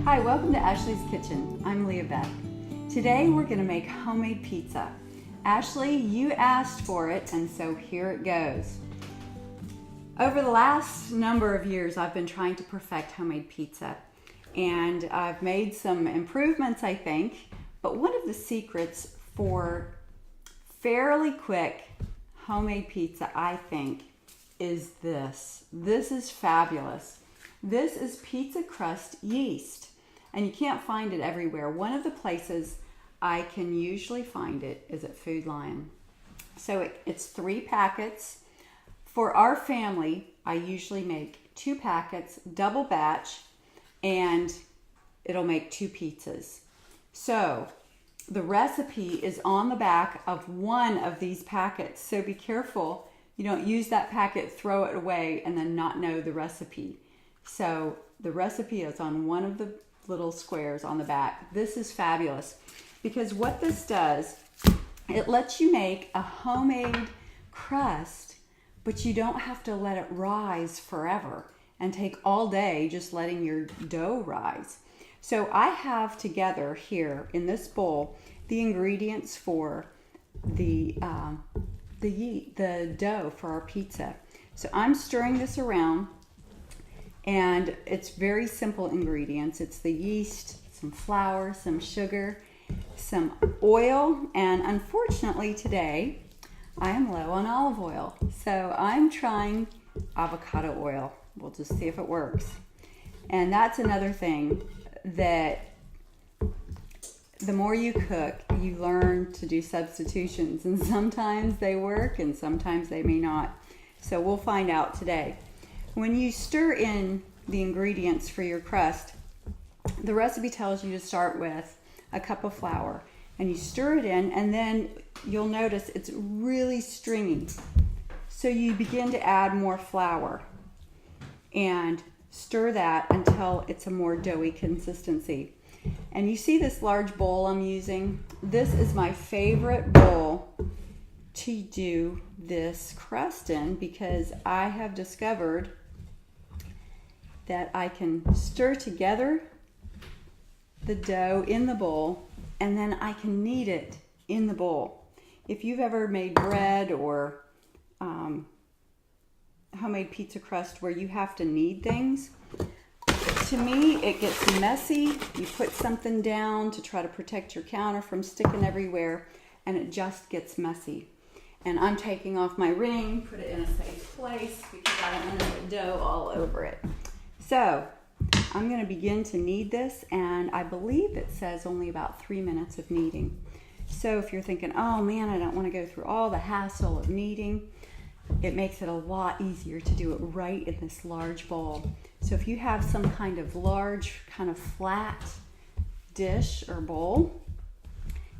Hi, welcome to Ashley's Kitchen. I'm Leah Beth. Today we're going to make homemade pizza. Ashley, you asked for it, and so here it goes. Over the last number of years, I've been trying to perfect homemade pizza, and I've made some improvements, I think, but one of the secrets for fairly quick homemade pizza, I think, is this. This is fabulous. This is pizza crust yeast, and you can't find it everywhere. One of the places I can usually find it is at Food Lion. So it's 3 packets. For our family, I usually make 2 packets, double batch, and it'll make 2 pizzas. So the recipe is on the back of one of these packets. So be careful you don't use that packet, throw it away, and then not know the recipe. So the recipe is on one of the little squares on the back. This is fabulous because what this does, it lets you make a homemade crust, but you don't have to let it rise forever and take all day just letting your dough rise. So I have together here in this bowl the ingredients for the dough for our pizza. So I'm stirring this around, and it's very simple ingredients. It's the yeast, some flour, some sugar, some oil, and unfortunately today I am low on olive oil. So I'm trying avocado oil. We'll just see if it works. And that's another thing that the more you cook, you learn to do substitutions, and sometimes they work and sometimes they may not. So we'll find out today. When you stir in the ingredients for your crust, the recipe tells you to start with a cup of flour, and you stir it in, and then you'll notice it's really stringy. So you begin to add more flour and stir that until it's a more doughy consistency. And you see this large bowl I'm using? This is my favorite bowl to do this crust in because I have discovered that I can stir together the dough in the bowl, and then I can knead it in the bowl. If you've ever made bread or homemade pizza crust where you have to knead things, to me it gets messy. You put something down to try to protect your counter from sticking everywhere, and it just gets messy. And I'm taking off my ring, put it in a safe place because I don't want to get dough all over it. So I'm going to begin to knead this, and I believe it says only about 3 minutes of kneading. So if you're thinking, oh man, I don't want to go through all the hassle of kneading, it makes it a lot easier to do it right in this large bowl. So if you have some kind of large, kind of flat dish or bowl,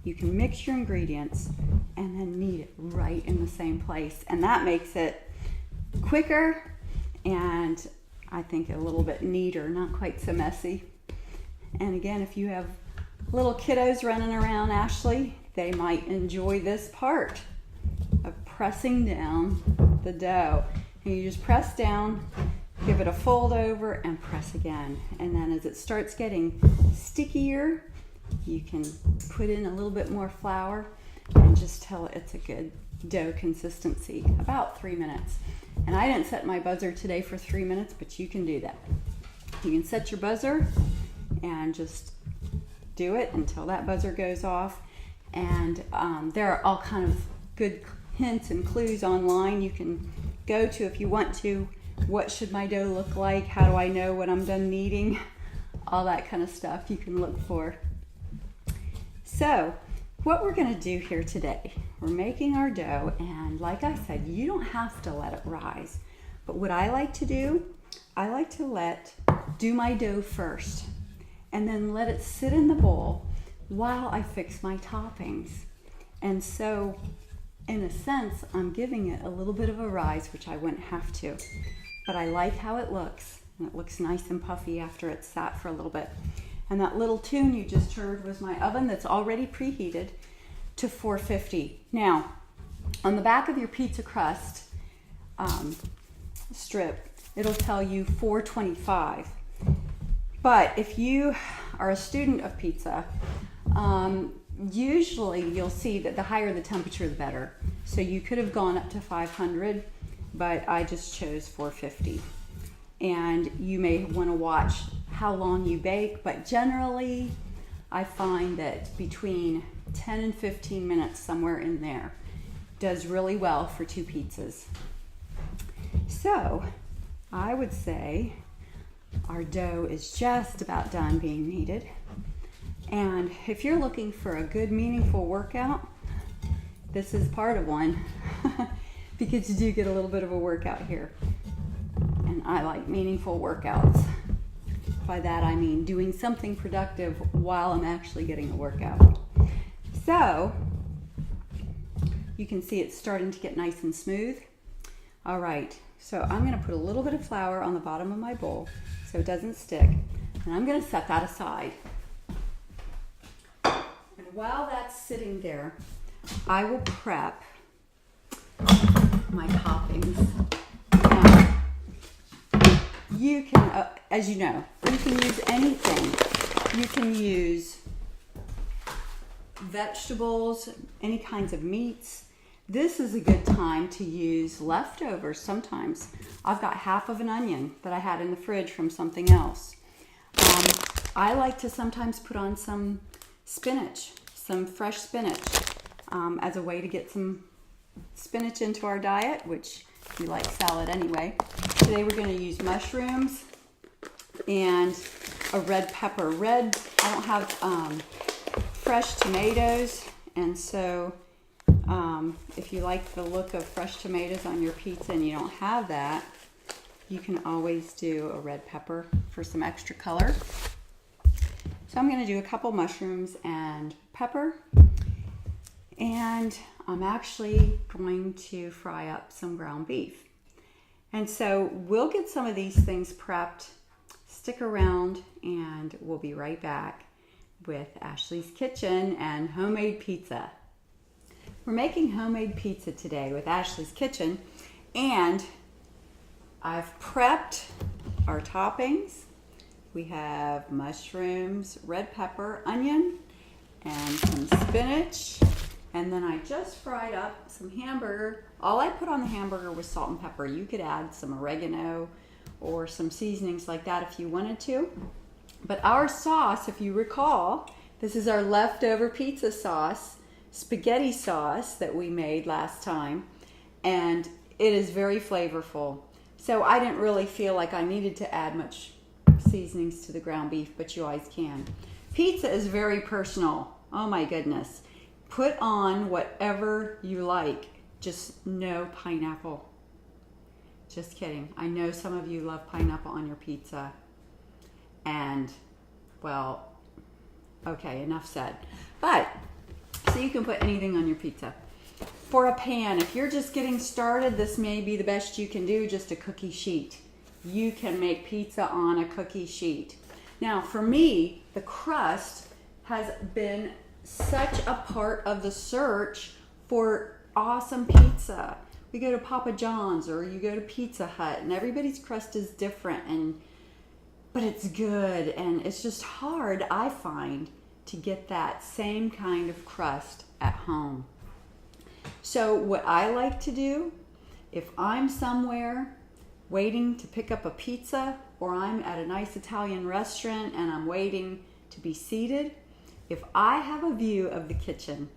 you can mix your ingredients and then knead it right in the same place. And that makes it quicker and I think a little bit neater, not quite so messy. And again, if you have little kiddos running around, Ashley, they might enjoy this part of pressing down the dough. And you just press down, give it a fold over, and press again. And then as it starts getting stickier, you can put in a little bit more flour and just tell it's a good dough consistency. About 3 minutes. And I didn't set my buzzer today for 3 minutes, but you can do that. You can set your buzzer and just do it until that buzzer goes off. And there are all kind of good hints and clues online you can go to if you want to. What should my dough look like? How do I know when I'm done kneading? All that kind of stuff you can look for. So what we're going to do here today, we're making our dough, and like I said, you don't have to let it rise. But what I like to do, I like to do my dough first and then let it sit in the bowl while I fix my toppings. And so in a sense, I'm giving it a little bit of a rise, which I wouldn't have to. But I like how it looks, and it looks nice and puffy after it's sat for a little bit. And that little tune you just heard was my oven that's already preheated to 450. Now, on the back of your pizza crust strip, it'll tell you 425. But if you are a student of pizza, usually you'll see that the higher the temperature, the better. So you could have gone up to 500, but I just chose 450. And you may want to watch how long you bake, but generally I find that between 10 and 15 minutes, somewhere in there, does really well for 2 pizzas. So I would say our dough is just about done being kneaded. And if you're looking for a good, meaningful workout, this is part of one because you do get a little bit of a workout here. And I like meaningful workouts. By that I mean doing something productive while I'm actually getting a workout. So you can see it's starting to get nice and smooth. All right, so I'm gonna put a little bit of flour on the bottom of my bowl so it doesn't stick. And I'm gonna set that aside. And while that's sitting there, I will prep my toppings. Now, you can, as you know, you can use anything. You can use vegetables, any kinds of meats. This is a good time to use leftovers sometimes. I've got half of an onion that I had in the fridge from something else. I like to sometimes put on some spinach, some fresh spinach, as a way to get some spinach into our diet, which we like salad anyway. Today we're going to use mushrooms and a red pepper. I don't have fresh tomatoes, and so if you like the look of fresh tomatoes on your pizza and you don't have that, you can always do a red pepper for some extra color. So I'm going to do a couple mushrooms and pepper, and I'm actually going to fry up some ground beef. And so we'll get some of these things prepped. Stick around and we'll be right back with Ashley's Kitchen and homemade pizza. We're making homemade pizza today with Ashley's Kitchen, and I've prepped our toppings. We have mushrooms, red pepper, onion, and some spinach. And then I just fried up some hamburger. All I put on the hamburger was salt and pepper. You could add some oregano or some seasonings like that if you wanted to. But our sauce, if you recall, this is our leftover pizza sauce, spaghetti sauce that we made last time. And it is very flavorful. So I didn't really feel like I needed to add much seasonings to the ground beef, but you always can. Pizza is very personal. Oh my goodness. Put on whatever you like. Just no pineapple. Just kidding. I know some of you love pineapple on your pizza. And, well, okay, enough said. But, so you can put anything on your pizza. For a pan, if you're just getting started, this may be the best you can do, just a cookie sheet. You can make pizza on a cookie sheet. Now, for me, the crust has been such a part of the search for awesome pizza. We go to Papa John's or you go to Pizza Hut, and everybody's crust is different, but it's good, and it's just hard, I find, to get that same kind of crust at home. So what I like to do, if I'm somewhere waiting to pick up a pizza, or I'm at a nice Italian restaurant and I'm waiting to be seated, if I have a view of the kitchen,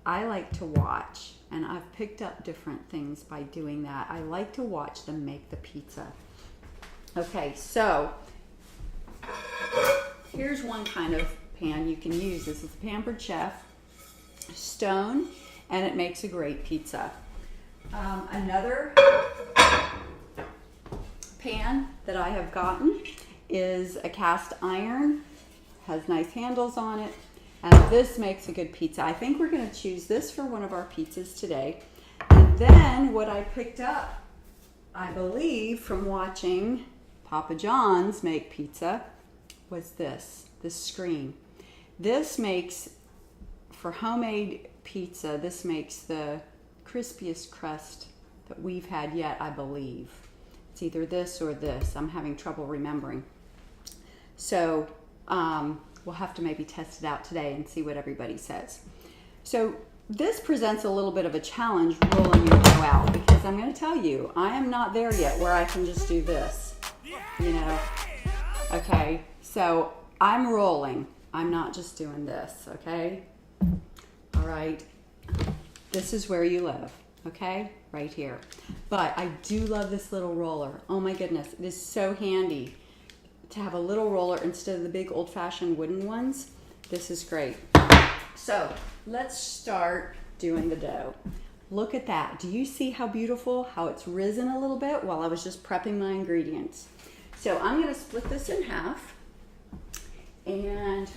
I like to watch, and I've picked up different things by doing that. I like to watch them make the pizza. Okay, so here's one kind of pan you can use. This is Pampered Chef Stone, and it makes a great pizza. Another pan that I have gotten is a cast iron. Has nice handles on it, and this makes a good pizza. I think we're going to choose this for one of our pizzas today. And then what I picked up, I believe, from watching Papa John's make pizza was this screen. This makes, for homemade pizza, this makes the crispiest crust that we've had yet, I believe. It's either this or this. I'm having trouble remembering. So we'll have to maybe test it out today and see what everybody says. So this presents a little bit of a challenge, rolling your dough out, because I'm going to tell you, I am not there yet where I can just do this, you know. Okay, so I'm rolling. I'm not just doing this, okay? All right. This is where you live, okay? Right here. But I do love this little roller. Oh my goodness, it is so handy to have a little roller instead of the big old-fashioned wooden ones. This is great. So let's start doing the dough. Look at that. Do you see how beautiful, how it's risen a little bit while I was just prepping my ingredients? So I'm going to split this in half, and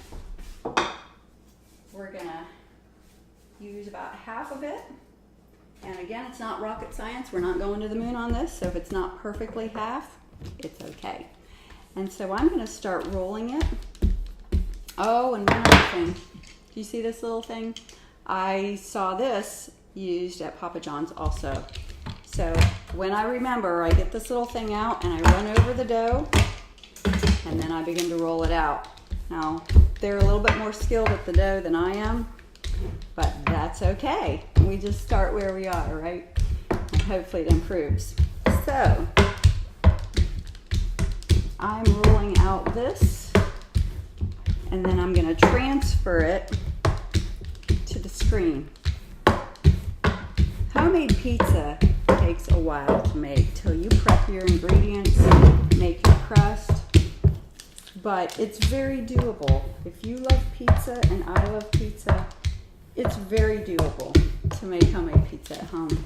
we're going to use about half of it. And again, it's not rocket science. We're not going to the moon on this, so if it's not perfectly half, it's okay. And so I'm going to start rolling it. Oh, and one other thing. Do you see this little thing? I saw this used at Papa John's also. So when I remember, I get this little thing out and I run over the dough, and then I begin to roll it out. Now, they're a little bit more skilled at the dough than I am, but that's okay. We just start where we are, right? And hopefully it improves. So I'm rolling out this, and then I'm going to transfer it to the screen. Homemade pizza takes a while to make till you prep your ingredients, make your crust, but it's very doable. If you love pizza and I love pizza, it's very doable to make homemade pizza at home.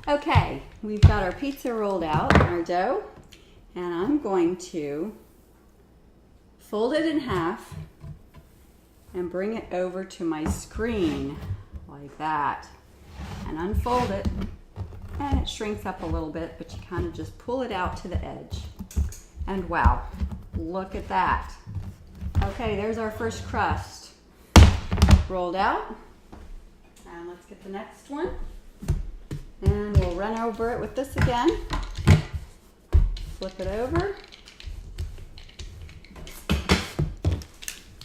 Okay, we've got our pizza rolled out, our dough, and I'm going to fold it in half and bring it over to my screen like that, and unfold it, and it shrinks up a little bit, but you kind of just pull it out to the edge. And wow, look at that. Okay, there's our first crust rolled out, and let's get the next one. And we'll run over it with this again. Flip it over.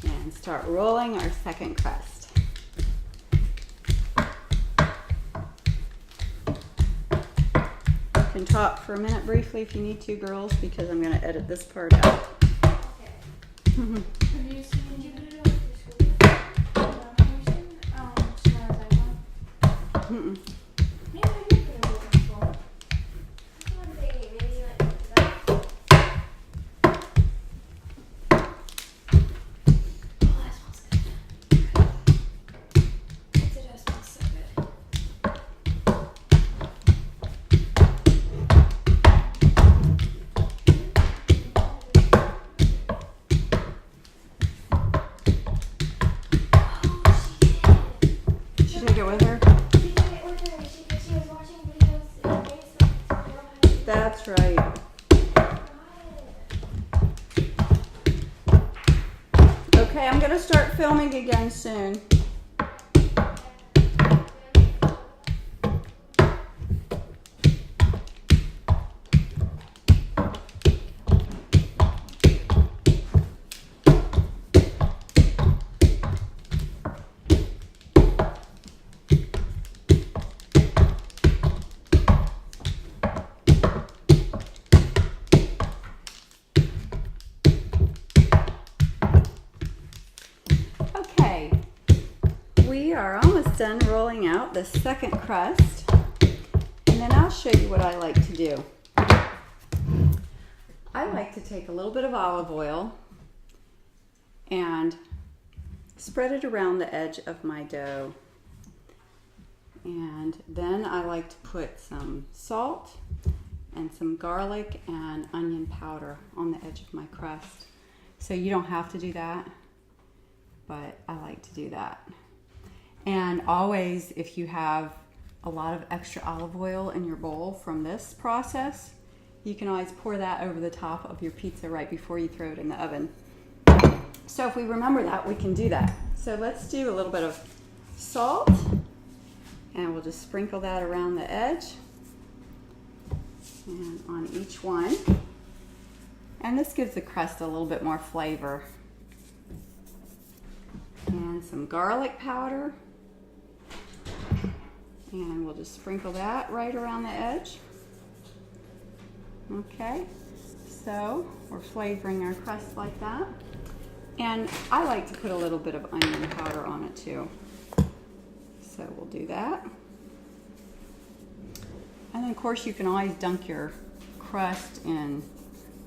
And start rolling our second crust. You can talk for a minute briefly if you need to, girls, because I'm going to edit this part out. Okay. Can you put it over the screen? Maybe I did put it over the screen. That's what I'm thinking. Maybe you might put it up. Oh, that smells good. Pizza dough smells so good. Should I go with her? She was watching videos in Facebook. That's right. Okay, I'm going to start filming again soon. We are almost done rolling out the second crust, and then I'll show you what I like to do. I like to take a little bit of olive oil and spread it around the edge of my dough, and then I like to put some salt and some garlic and onion powder on the edge of my crust. So you don't have to do that, but I like to do that. And always, if you have a lot of extra olive oil in your bowl from this process, you can always pour that over the top of your pizza right before you throw it in the oven. So if we remember that, we can do that. So let's do a little bit of salt, and we'll just sprinkle that around the edge and on each one. And this gives the crust a little bit more flavor. And some garlic powder. And we'll just sprinkle that right around the edge. Okay, so we're flavoring our crust like that. And I like to put a little bit of onion powder on it too. So we'll do that. And then of course you can always dunk your crust in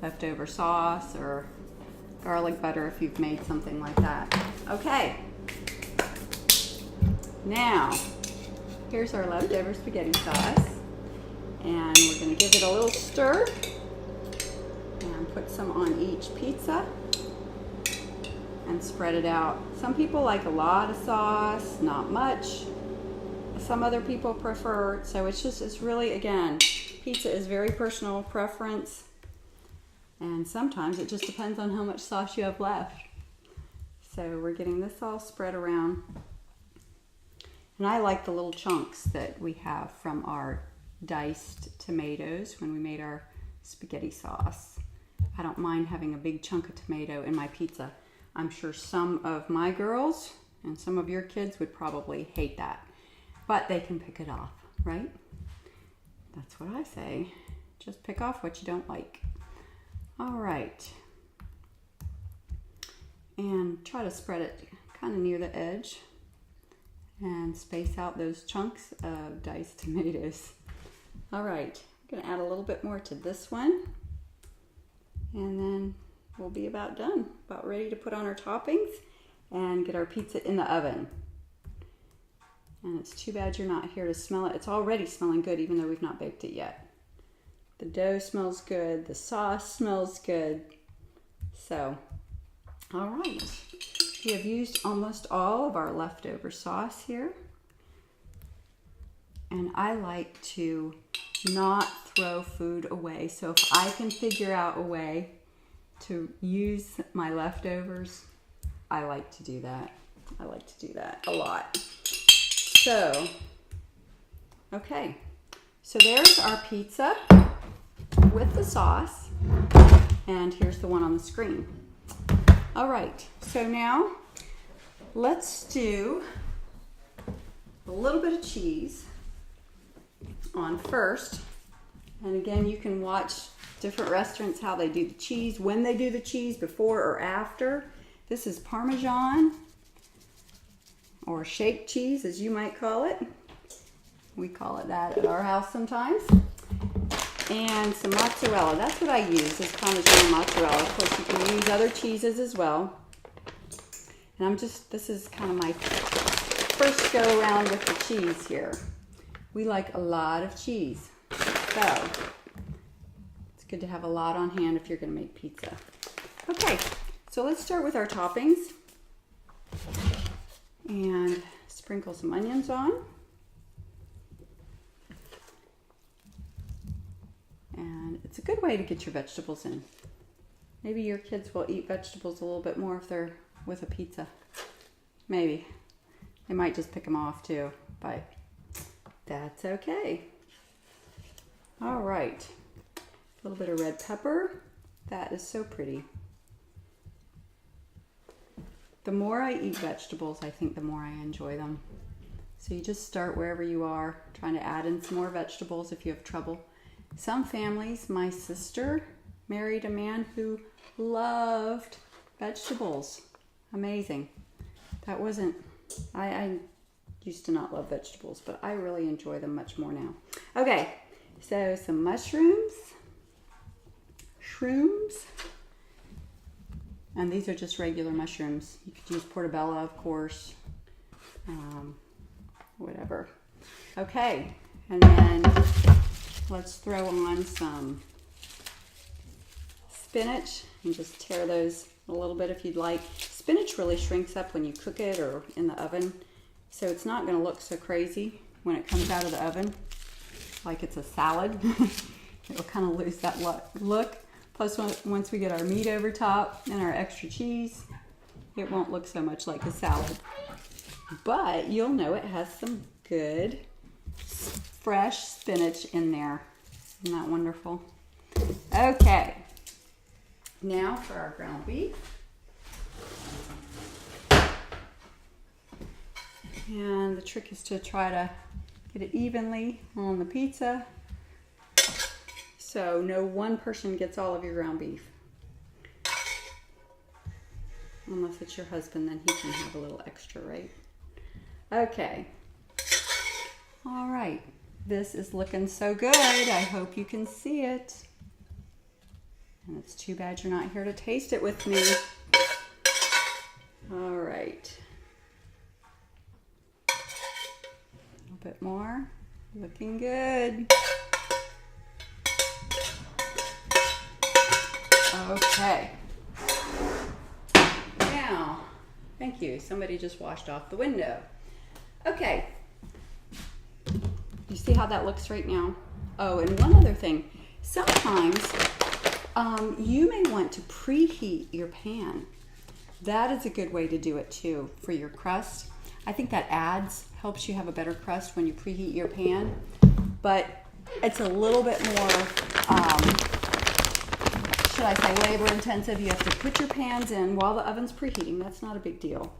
leftover sauce or garlic butter if you've made something like that. Okay, now here's our leftover spaghetti sauce, and we're going to give it a little stir and put some on each pizza and spread it out. Some people like a lot of sauce, not much. Some other people prefer, so it's really, again, pizza is very personal preference, and sometimes it just depends on how much sauce you have left. So we're getting this all spread around. And I like the little chunks that we have from our diced tomatoes when we made our spaghetti sauce. I don't mind having a big chunk of tomato in my pizza. I'm sure some of my girls and some of your kids would probably hate that, but they can pick it off, right? That's what I say. Just pick off what you don't like. All right. And try to spread it kind of near the edge and space out those chunks of diced tomatoes. All right, I'm gonna add a little bit more to this one, and then we'll be about done, about ready to put on our toppings and get our pizza in the oven. And it's too bad you're not here to smell it. It's already smelling good even though we've not baked it yet. The dough smells good, the sauce smells good. So, all right. We have used almost all of our leftover sauce here. And I like to not throw food away. So if I can figure out a way to use my leftovers, I like to do that. I like to do that a lot. So, okay. So there's our pizza with the sauce. And here's the one on the screen. All right, so now let's do a little bit of cheese on first. And again, you can watch different restaurants how they do the cheese, when they do the cheese, before or after. This is Parmesan, or shake cheese as you might call it. We call it that at our house sometimes. And some mozzarella. That's what I use, is Parmesan mozzarella. Of course, you can use other cheeses as well. And this is kind of my first go around with the cheese here. We like a lot of cheese. So, it's good to have a lot on hand if you're going to make pizza. Okay, so let's start with our toppings. And sprinkle some onions on. And it's a good way to get your vegetables in. Maybe your kids will eat vegetables a little bit more if they're with a pizza. Maybe. They might just pick them off too, but that's okay. All right. A little bit of red pepper. That is so pretty. The more I eat vegetables, I think the more I enjoy them. So you just start wherever you are, trying to add in some more vegetables if you have trouble. Some families, my sister married a man who loved vegetables. Amazing. That wasn't, I used to not love vegetables, but I really enjoy them much more now. Okay, so some mushrooms. And these are just regular mushrooms. You could use portobello, of course. Whatever. Okay, and then let's throw on some spinach and just tear those a little bit if you'd like. Spinach really shrinks up when you cook it or in the oven, so it's not going to look so crazy when it comes out of the oven like it's a salad. It'll kind of lose that look. Plus, once we get our meat over top and our extra cheese, it won't look so much like a salad. But you'll know it has some good fresh spinach in there. Isn't that wonderful? Okay, now for our ground beef. And the trick is to try to get it evenly on the pizza, so no one person gets all of your ground beef. Unless it's your husband, then he can have a little extra, right? Okay. All right. This is looking so good. I hope you can see it. And it's too bad you're not here to taste it with me. All right. A little bit more. Looking good. Okay. Now, thank you. Somebody just washed off the window. Okay. You see how that looks right now? Oh, and one other thing. Sometimes you may want to preheat your pan. That is a good way to do it too for your crust. I think that helps you have a better crust when you preheat your pan. But it's a little bit more, should I say, labor intensive. You have to put your pans in while the oven's preheating. That's not a big deal.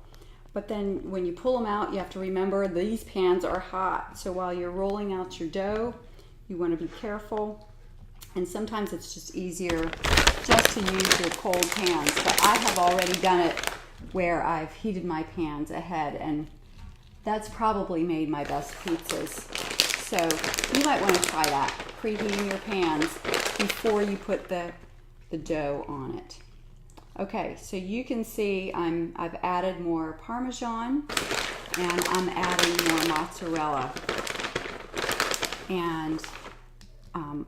But then when you pull them out, you have to remember these pans are hot. So while you're rolling out your dough, you want to be careful. And sometimes it's just easier just to use your cold pans. But I have already done it where I've heated my pans ahead, and that's probably made my best pizzas. So you might want to try that, preheating your pans before you put the dough on it. Okay, so you can see I've added more Parmesan and I'm adding more mozzarella. And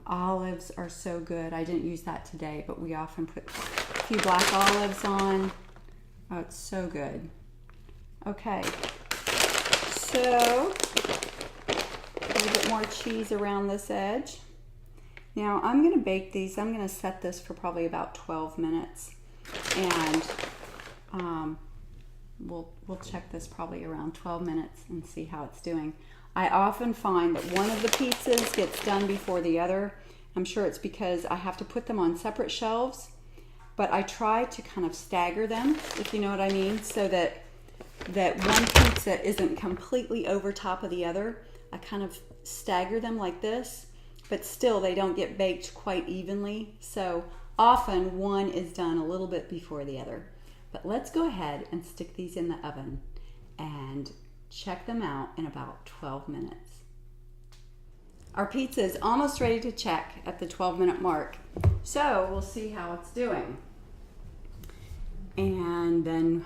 olives are so good. I didn't use that today, but we often put a few black olives on. Oh, it's so good. Okay, so a little bit more cheese around this edge. Now I'm going to bake these. I'm going to set this for probably about 12 minutes. And we'll check this probably around 12 minutes and see how it's doing. I often find that one of the pizzas gets done before the other. I'm sure it's because I have to put them on separate shelves, but I try to kind of stagger them, if you know what I mean, so that one pizza isn't completely over top of the other. I kind of stagger them like this, but still they don't get baked quite evenly. So often one is done a little bit before the other. But let's go ahead and stick these in the oven and check them out in about 12 minutes. Our pizza is almost ready to check at the 12-minute mark. So we'll see how it's doing. And then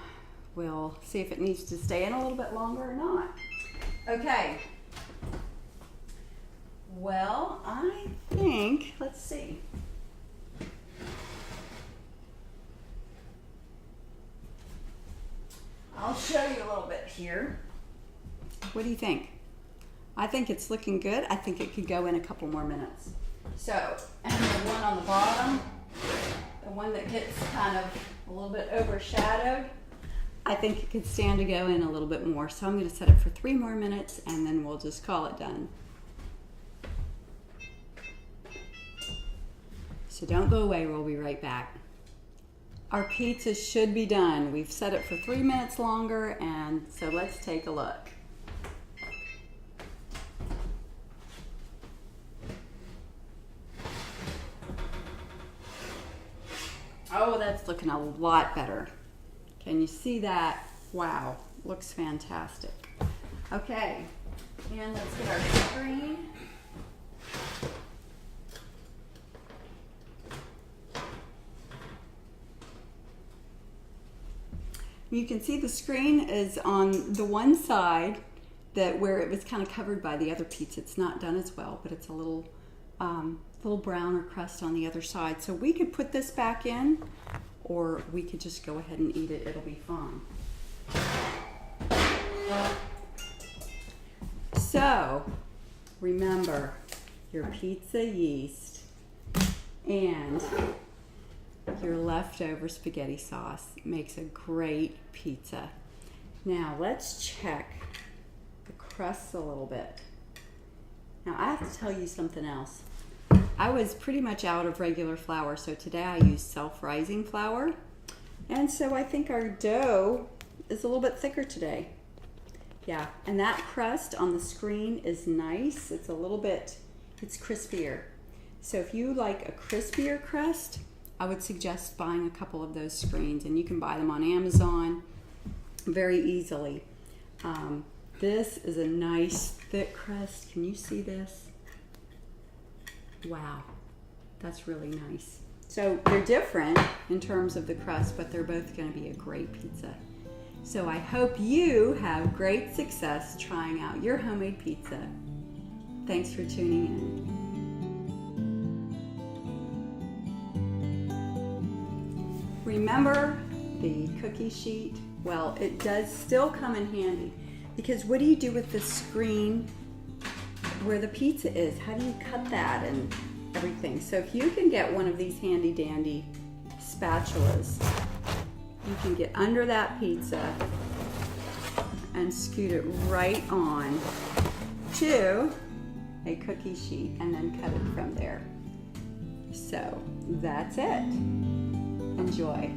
we'll see if it needs to stay in a little bit longer or not. Okay. Well, I think, let's see. I'll show you a little bit here. What do you think? I think it's looking good. I think it could go in a couple more minutes. So, and the one on the bottom, the one that gets kind of a little bit overshadowed, I think it could stand to go in a little bit more. So I'm going to set it for 3 more minutes and then we'll just call it done. So don't go away, we'll be right back. Our pizza should be done. We've set it for 3 minutes longer, and so let's take a look. Oh, that's looking a lot better. Can you see that? Wow, looks fantastic. Okay, and let's get our screen. You can see the screen is on the one side that where it was kind of covered by the other pizza. It's not done as well, but it's a little little browner crust on the other side. So we could put this back in, or we could just go ahead and eat it. It'll be fine. So remember your pizza yeast and your leftover spaghetti sauce makes a great pizza. Now let's check the crust a little bit. Now I have to tell you something else. I was pretty much out of regular flour, so today I used self-rising flour. And so I think our dough is a little bit thicker today. Yeah, and that crust on the screen is nice. It's a little bit, it's crispier. So if you like a crispier crust, I would suggest buying a couple of those screens, and you can buy them on Amazon very easily. This is a nice thick crust. Can you see this? Wow, that's really nice. So they're different in terms of the crust, but they're both going to be a great pizza. So I hope you have great success trying out your homemade pizza. Thanks for tuning in. Remember the cookie sheet? Well, it does still come in handy, because what do you do with the screen where the pizza is? How do you cut that and everything? So if you can get one of these handy dandy spatulas, you can get under that pizza and scoot it right on to a cookie sheet and then cut it from there. So that's it. Enjoy.